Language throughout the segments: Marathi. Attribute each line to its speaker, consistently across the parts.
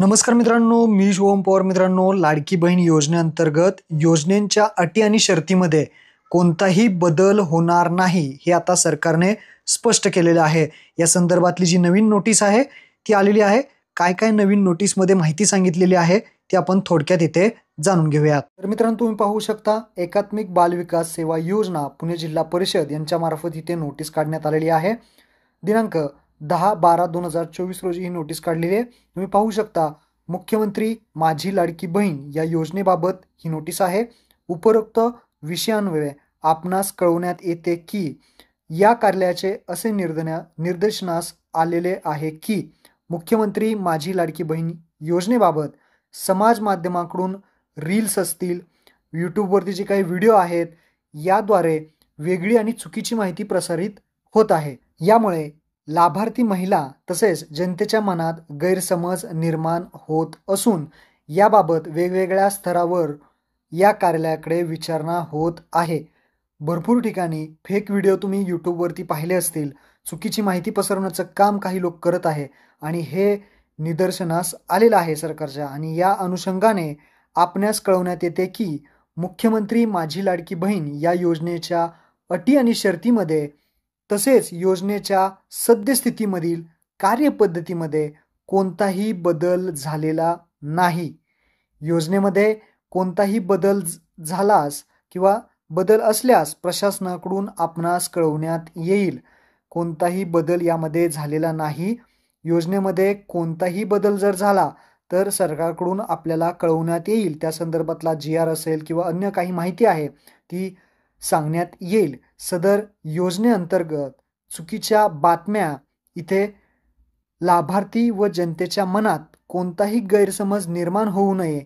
Speaker 1: नमस्कार मित्रांनो, मी शुभम पवार. मित्रांनो, लाडकी बहीण योजनेअंतर्गत योजनेच्या अटी आणि शर्तीमध्ये कोणताही बदल होणार नाही, हे आता सरकारने स्पष्ट केलेलं आहे. या संदर्भातली जी नवीन नोटीस आहे ती आलेली आहे. काय काय नवीन नोटीसमध्ये माहिती सांगितलेली आहे ती आपण थोडक्यात इथे जाणून घेऊयात. तर मित्रांनो, तुम्ही पाहू शकता, एकात्मिक बाल विकास सेवा योजना पुणे जिल्हा परिषद यांच्या मार्फत इथे नोटीस काढण्यात आलेली आहे. दिनांक 10/12/2024 रोजी ही नोटीस काढलेली आहे. तुम्ही पाहू शकता, मुख्यमंत्री माझी लाडकी बहीण या योजनेबाबत ही नोटीस आहे. उपरोक्त विषयान्वये आपणास कळवण्यात येते की या कार्यालयाचे असे निर्देशनास आलेले आहे की मुख्यमंत्री माझी लाडकी बहीण योजनेबाबत समाज माध्यमाकडून रील्स असतील, यूट्यूबवरती जे काही व्हिडिओ आहेत, याद्वारे वेगळी आणि चुकीची माहिती प्रसारित होत आहे. यामुळे लाभार्थी महिला तसेच जनतेच्या मनात गैरसमज निर्माण होत असून याबाबत वेगवेगळ्या स्तरावर या कार्यालयाकडे विचारणा होत आहे. भरपूर ठिकाणी फेक व्हिडिओ तुम्ही यूट्यूबवरती पाहिले असतील. चुकीची माहिती पसरवण्याचं काम काही लोक करत आहे आणि हे निदर्शनास आलेलं आहे सरकारच्या. आणि या अनुषंगाने आपणास कळवण्यात येते की मुख्यमंत्री माझी लाडकी बहीण या योजनेच्या अटी आणि शर्तीमध्ये तसेच योजनेच्या सद्यस्थितीमधील कार्यपद्धतीमध्ये कोणताही बदल झालेला नाही. योजनेमध्ये कोणताही बदल झालास किंवा बदल असल्यास प्रशासनाकडून आपणास कळवण्यात येईल. कोणताही बदल यामध्ये झालेला नाही. योजनेमध्ये कोणताही बदल जर झाला तर सरकारकडून आपल्याला कळवण्यात येईल. त्या संदर्भातला GR असेल किंवा अन्य काही माहिती आहे ती सांगण्यात येईल. सदर योजनेअंतर्गत चुकीच्या बातम्या इथे लाभार्थी व जनतेच्या मनात कोणताही गैरसमज निर्माण होऊ नये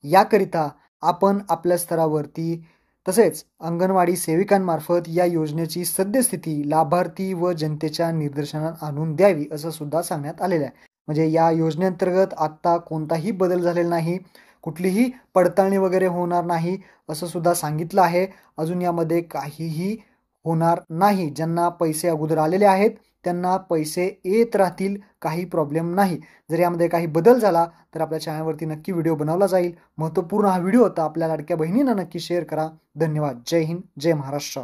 Speaker 1: याकरिता आपण आपल्या स्तरावरती तसेच अंगणवाडी सेविकांमार्फत या योजनेची सद्यस्थिती लाभार्थी व जनतेच्या निदर्शनात आणून द्यावी असं सुद्धा सांगण्यात आलेलं आहे. म्हणजे या योजनेअंतर्गत आत्ता कोणताही बदल झालेला नाही, कुठलीही पडताळणी वगैरे होणार नाही असं सुद्धा सांगितलं आहे. अजून यामध्ये काहीही होणार नाही. ज्यांना पैसे अगोदर आलेले आहेत त्यांना पैसे येत राहतील, काही प्रॉब्लेम नाही. जर यामध्ये काही बदल झाला तर आपल्या चॅनलवरती नक्की व्हिडिओ बनवला जाईल. महत्त्वपूर्ण हा व्हिडिओ होता. आपल्या लाडक्या बहिणींना नक्की शेअर करा. धन्यवाद. जय हिंद, जय महाराष्ट्र.